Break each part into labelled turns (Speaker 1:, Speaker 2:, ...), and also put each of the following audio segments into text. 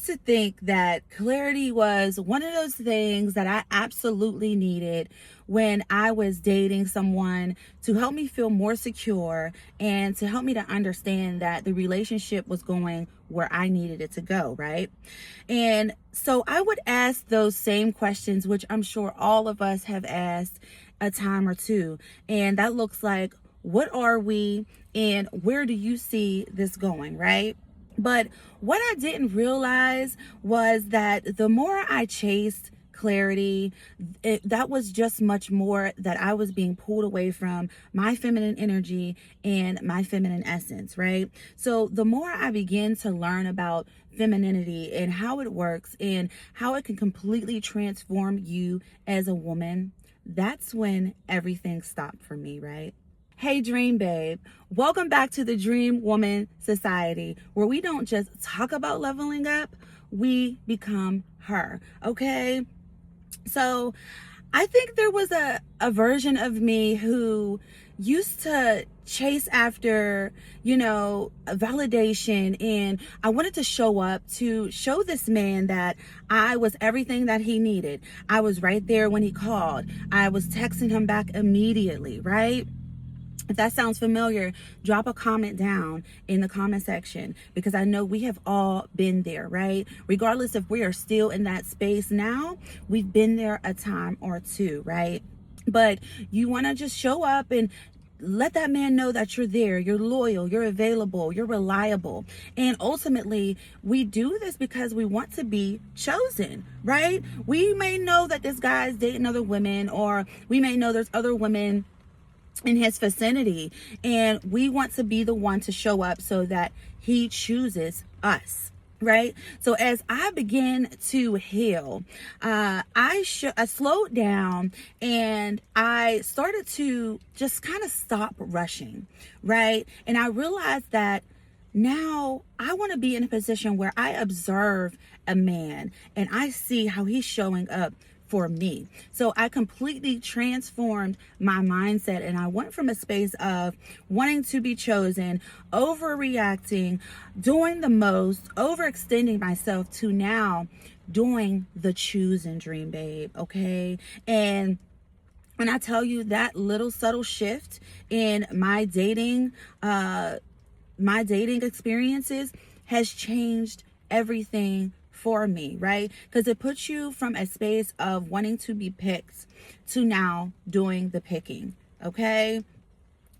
Speaker 1: to think that clarity was one of those things that I absolutely needed when I was dating someone to help me feel more secure and to help me to understand that the relationship was going where I needed it to go, right? And so I would ask those same questions, which I'm sure all of us have asked a time or two. And that looks like, what are we and where do you see this going, right? But what I didn't realize was that the more I chased clarity, that was just much more that I was being pulled away from my feminine energy and my feminine essence, right? So the more I began to learn about femininity and how it works and how it can completely transform you as a woman, that's when everything stopped for me, right? Hey, Dream Babe. Welcome back to the Dream Woman Society, where we don't just talk about leveling up, we become her, okay? So I think there was a version of me who used to chase after, a validation, and I wanted to show up to show this man that I was everything that he needed. I was right there when he called. I was texting him back immediately, right? If that sounds familiar, drop a comment down in the comment section, because I know we have all been there, right? Regardless if we are still in that space now, we've been there a time or two, right? But you want to just show up and let that man know that you're there, you're loyal, you're available, you're reliable. And ultimately, we do this because we want to be chosen, right? We may know that this guy's dating other women, or we may know there's other women in his vicinity, and we want to be the one to show up so that he chooses us, right? So as I began to heal, I slowed down and I started to just kind of stop rushing, right? And I realized that now I want to be in a position where I observe a man and I see how he's showing up for me. So I completely transformed my mindset, and I went from a space of wanting to be chosen, overreacting, doing the most, overextending myself, to now doing the choosing, Dream Babe, okay? And when I tell you that little subtle shift in my dating experiences has changed everything for me, right? Because it puts you from a space of wanting to be picked to now doing the picking, okay?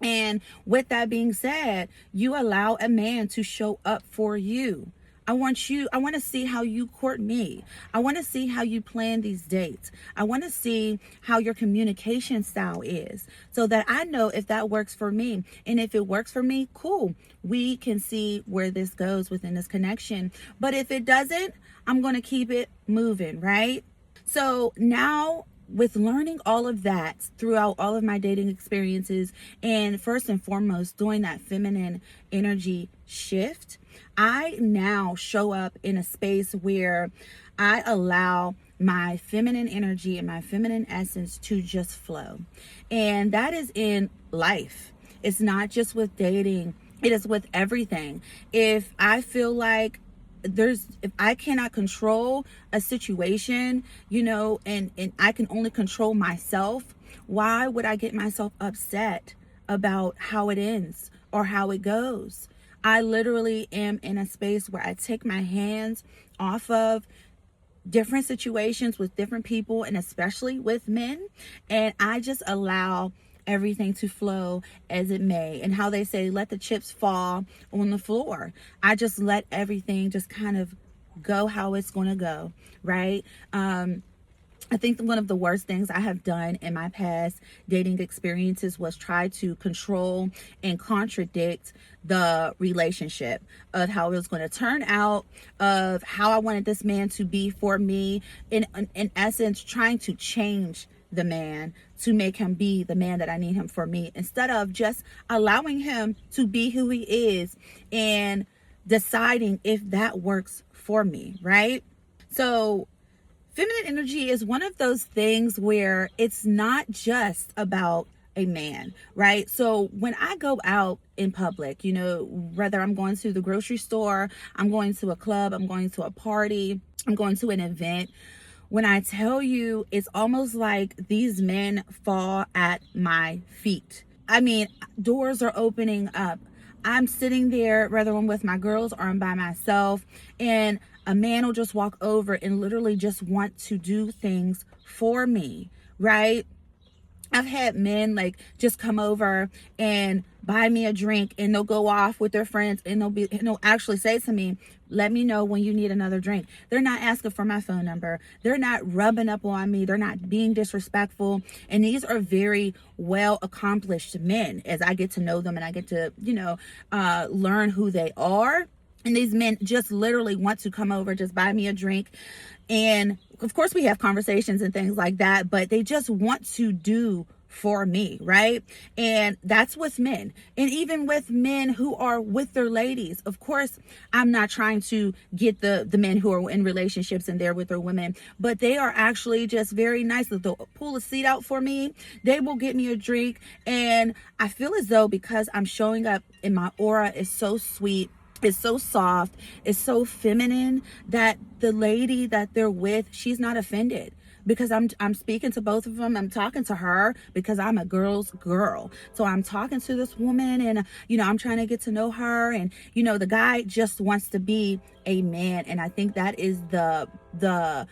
Speaker 1: And with that being said, you allow a man to show up for you. I want to see how you court me. I want to see how you plan these dates. I want to see how your communication style is, so that I know if that works for me. And if it works for me, cool. We can see where this goes within this connection. But if it doesn't, I'm going to keep it moving, right? So now, with learning all of that throughout all of my dating experiences, and first and foremost doing that feminine energy shift, I now show up in a space where I allow my feminine energy and my feminine essence to just flow. And that is in life. It's not just with dating, it is with everything. If I feel like if I cannot control a situation, and I can only control myself, why would I get myself upset about how it ends or how it goes? I literally am in a space where I take my hands off of different situations with different people, and especially with men, and I just allow everything to flow as it may. And how they say, let the chips fall on the floor. I just let everything just kind of go how it's going to go, right? I think one of the worst things I have done in my past dating experiences was try to control and contradict the relationship, of how it was going to turn out, of how I wanted this man to be for me. In essence, trying to change the man to make him be the man that I need him for me, instead of just allowing him to be who he is and deciding if that works for me, right? So feminine energy is one of those things where it's not just about a man, right? So when I go out in public, you know, whether I'm going to the grocery store, I'm going to a club, I'm going to a party, I'm going to an event. When I tell you, it's almost like these men fall at my feet. I mean, doors are opening up. I'm sitting there, whether I'm with my girls or I'm by myself, and a man will just walk over and literally just want to do things for me, right? I've had men like just come over and buy me a drink, and they'll go off with their friends, and they'll actually say to me, let me know when you need another drink. They're not asking for my phone number. They're not rubbing up on me. They're not being disrespectful. And these are very well accomplished men as I get to know them and I get to, learn who they are. And these men just literally want to come over, just buy me a drink. And of course we have conversations and things like that, but they just want to do for me, right? And that's with men. And even with men who are with their ladies. Of course, I'm not trying to get the men who are in relationships and they're with their women, but they are actually just very nice. They'll pull a seat out for me. They will get me a drink. And I feel as though because I'm showing up and my aura is so sweet, it's so soft, it's so feminine, that the lady that they're with, she's not offended, because I'm speaking to both of them. I'm talking to her because I'm a girl's girl. So I'm talking to this woman, and I'm trying to get to know her, and the guy just wants to be a man. And I think that is the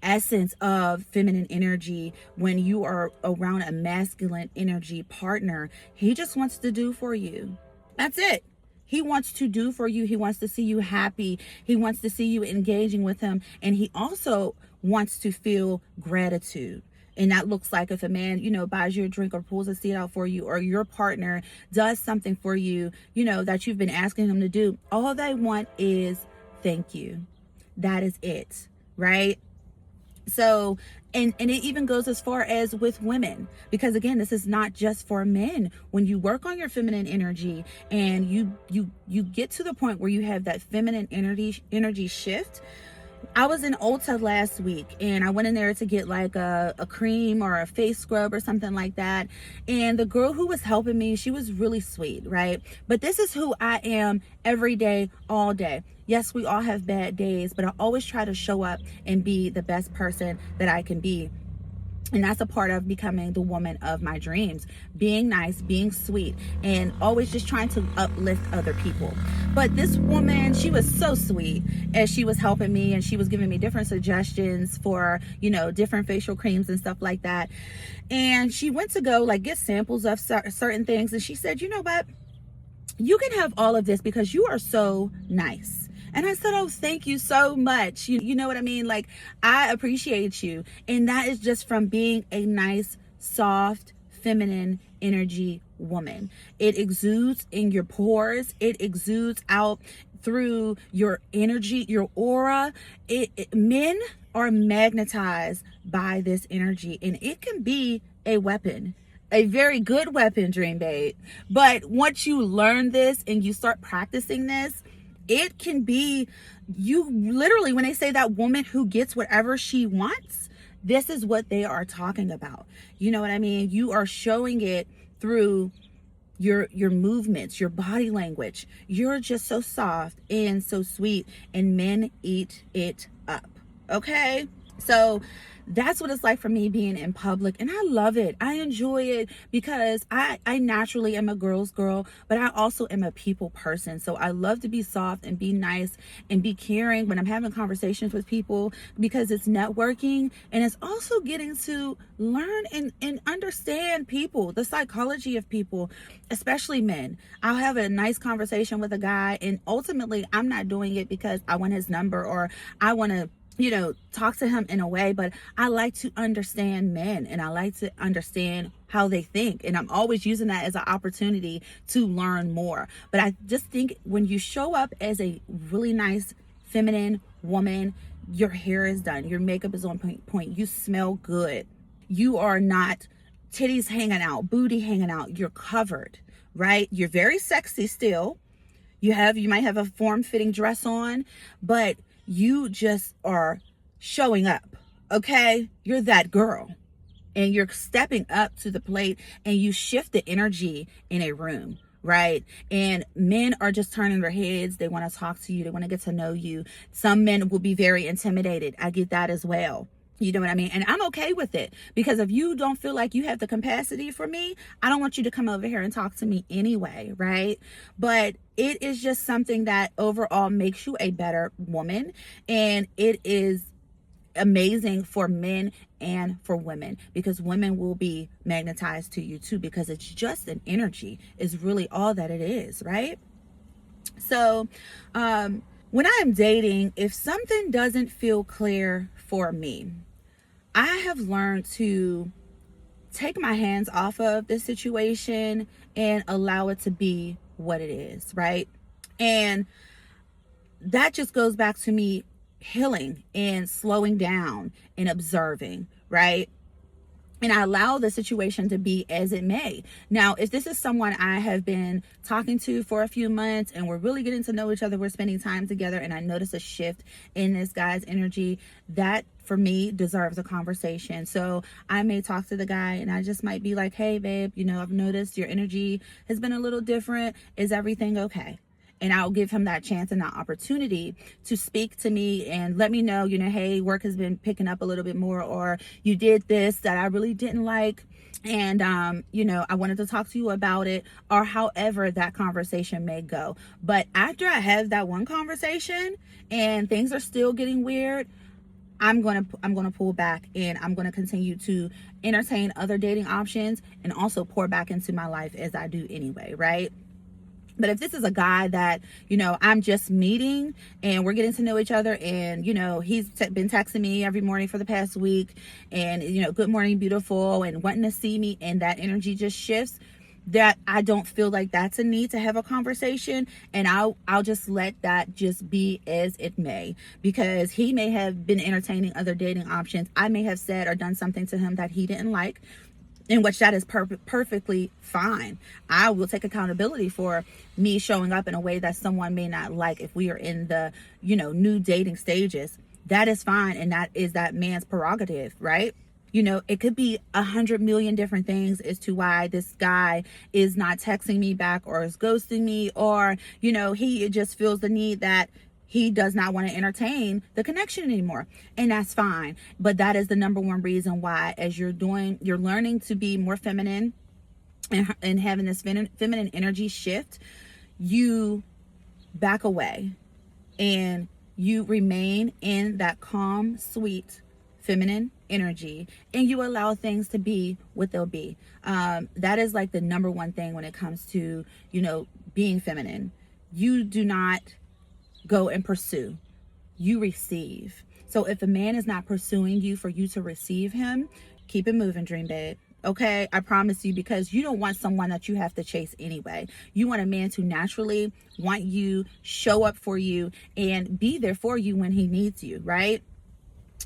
Speaker 1: essence of feminine energy. When you are around a masculine energy partner, he just wants to do for you. That's it. He wants to do for you. He wants to see you happy. He wants to see you engaging with him. And he also wants to feel gratitude. And that looks like if a man, buys you a drink or pulls a seat out for you, or your partner does something for you, that you've been asking him to do. All they want is thank you. That is it, right? So, and it even goes as far as with women, because again, this is not just for men. When you work on your feminine energy and you get to the point where you have that feminine energy shift. I was in Ulta last week, and I went in there to get like a cream or a face scrub or something like that. And the girl who was helping me, she was really sweet, right? But this is who I am every day, all day. Yes, we all have bad days, but I always try to show up and be the best person that I can be. And that's a part of becoming the woman of my dreams, being nice, being sweet, and always just trying to uplift other people. But this woman, she was so sweet as she was helping me, and she was giving me different suggestions for, different facial creams and stuff like that. And she went to go like get samples of certain things. And she said, you know what? You can have all of this because you are so nice. And I said, oh, thank you so much. You know what I mean? Like, I appreciate you. And that is just from being a nice, soft, feminine energy woman. It exudes in your pores. It exudes out through your energy, your aura. Men are magnetized by this energy, and it can be a weapon. A very good weapon, Dream Babe. But once you learn this and you start practicing this, it can be, you literally, when they say that woman who gets whatever she wants, this is what they are talking about. You know what I mean? You are showing it through your movements, your body language. You're just so soft and so sweet, and men eat it up. Okay? So that's what it's like for me being in public, and I love it. I enjoy it because I naturally am a girl's girl, but I also am a people person. So I love to be soft and be nice and be caring when I'm having conversations with people, because it's networking, and it's also getting to learn and understand people, the psychology of people, especially men. I'll have a nice conversation with a guy, and ultimately I'm not doing it because I want his number or I want to talk to him in a way, but I like to understand men, and I like to understand how they think. And I'm always using that as an opportunity to learn more. But I just think when you show up as a really nice, feminine woman, your hair is done, your makeup is on point, you smell good, you are not titties hanging out, booty hanging out, you're covered, right? You're very sexy still. You might have a form-fitting dress on, but you just are showing up, okay? You're that girl, and you're stepping up to the plate, and you shift the energy in a room, right? And men are just turning their heads. They want to talk to you. They want to get to know you. Some men will be very intimidated. I get that as well. You know what I mean? And I'm okay with it, because if you don't feel like you have the capacity for me, I don't want you to come over here and talk to me anyway, right? But it is just something that overall makes you a better woman. And it is amazing for men and for women, because women will be magnetized to you too, because it's just an energy is really all that it is, right? So when I am dating, if something doesn't feel clear for me, I have learned to take my hands off of the situation and allow it to be what it is, right? And that just goes back to me healing and slowing down and observing, right? And I allow the situation to be as it may. Now, if this is someone I have been talking to for a few months and we're really getting to know each other, we're spending time together, and I notice a shift in this guy's energy, that for me deserves a conversation. So I may talk to the guy and I just might be like, hey, babe, I've noticed your energy has been a little different. Is everything okay? And I'll give him that chance and that opportunity to speak to me and let me know, hey, work has been picking up a little bit more, or you did this that I really didn't like. And, I wanted to talk to you about it, or however that conversation may go. But after I have that one conversation and things are still getting weird, I'm going to pull back, and I'm going to continue to entertain other dating options and also pour back into my life as I do anyway, right? But if this is a guy that, I'm just meeting and we're getting to know each other, and, he's been texting me every morning for the past week and, good morning, beautiful, and wanting to see me, and that energy just shifts, that I don't feel like that's a need to have a conversation, and I'll just let that just be as it may, because he may have been entertaining other dating options. I may have said or done something to him that he didn't like, in which that is perfectly fine. I will take accountability for me showing up in a way that someone may not like if we are in the, new dating stages. That is fine, and that is that man's prerogative, right? It could be 100 million different things as to why this guy is not texting me back or is ghosting me, or, he just feels the need that he does not want to entertain the connection anymore. And that's fine. But that is the number one reason why, as you're learning to be more feminine and having this feminine energy shift, you back away and you remain in that calm, sweet, feminine energy, and you allow things to be what they'll be. That is like the number one thing when it comes to, being feminine. You do not go and pursue, you receive. So if a man is not pursuing you for you to receive him, keep it moving, dream babe. Okay, I promise you, because you don't want someone that you have to chase anyway. You want a man to naturally want you, show up for you, and be there for you when he needs you, right?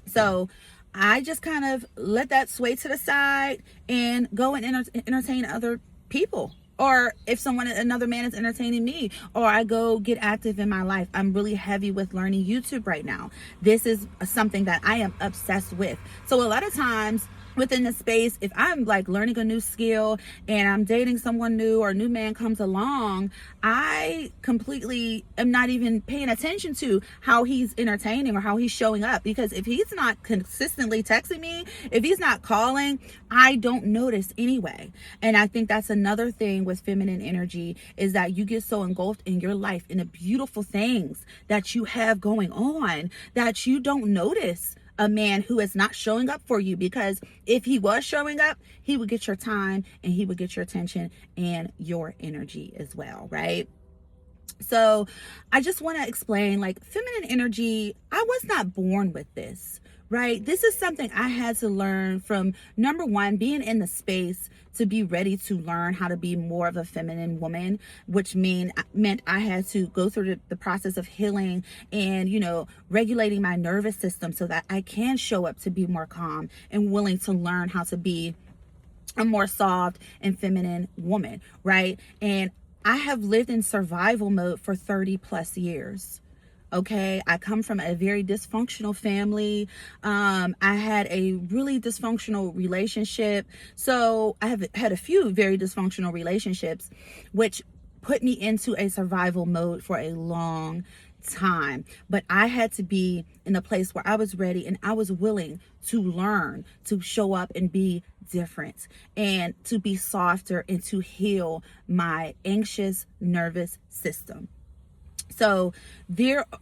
Speaker 1: So I just kind of let that sway to the side and go and entertain other people. Or if another man is entertaining me, or I go get active in my life. I'm really heavy with learning YouTube right now. This is something that I am obsessed with. So a lot of times within the space, if I'm like learning a new skill and I'm dating someone new, or a new man comes along, I completely am not even paying attention to how he's entertaining or how he's showing up, because if he's not consistently texting me, if he's not calling, I don't notice anyway. And I think that's another thing with feminine energy, is that you get so engulfed in your life, in the beautiful things that you have going on, that you don't notice a man who is not showing up for you, because if he was showing up, he would get your time and he would get your attention and your energy as well, right? So I just want to explain, like, feminine energy, I was not born with this, right? This is something I had to learn from, number one, being in the space to be ready to learn how to be more of a feminine woman, which meant I had to go through the process of healing and, regulating my nervous system so that I can show up to be more calm and willing to learn how to be a more soft and feminine woman, right? And I have lived in survival mode for 30 plus years. Okay, I come from a very dysfunctional family. I had a really dysfunctional relationship. So I have had a few very dysfunctional relationships, which put me into a survival mode for a long time. But I had to be in a place where I was ready and I was willing to learn, to show up and be different, and to be softer and to heal my anxious nervous system. So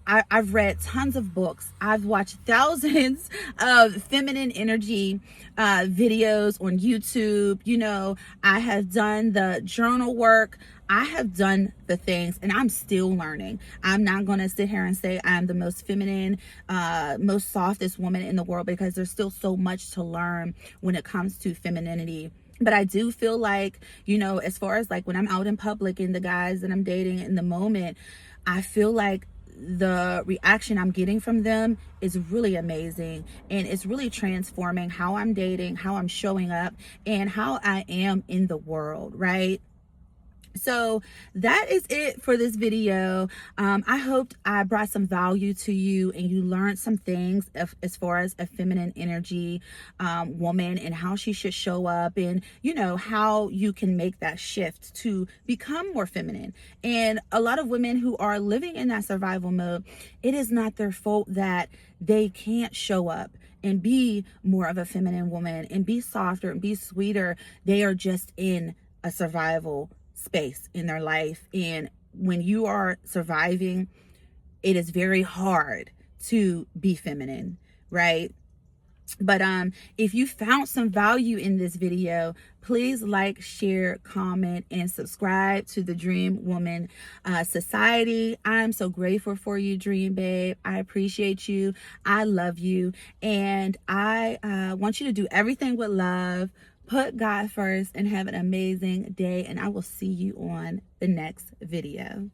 Speaker 1: I've read tons of books. I've watched thousands of feminine energy videos on YouTube. You know, I have done the journal work. I have done the things, and I'm still learning. I'm not going to sit here and say I'm the most feminine, most softest woman in the world, because there's still so much to learn when it comes to femininity. But I do feel like, you know, as far as like when I'm out in public and the guys that I'm dating in the moment, I feel like the reaction I'm getting from them is really amazing, and it's really transforming how I'm dating, how I'm showing up, and how I am in the world, right? So that is it for this video. I hoped I brought some value to you and you learned some things as far as a feminine energy woman, and how she should show up, and you know how you can make that shift to become more feminine. And a lot of women who are living in that survival mode, it is not their fault that they can't show up and be more of a feminine woman and be softer and be sweeter. They are just in a survival space in their life, and when you are surviving, it is very hard to be feminine, right? But if you found some value in this video, please like, share, comment, and subscribe to the Dream Woman Society. I'm so grateful for you, Dream Babe. I appreciate you. I love you. And I want you to do everything with love. Put God first and have an amazing day. And I will see you on the next video.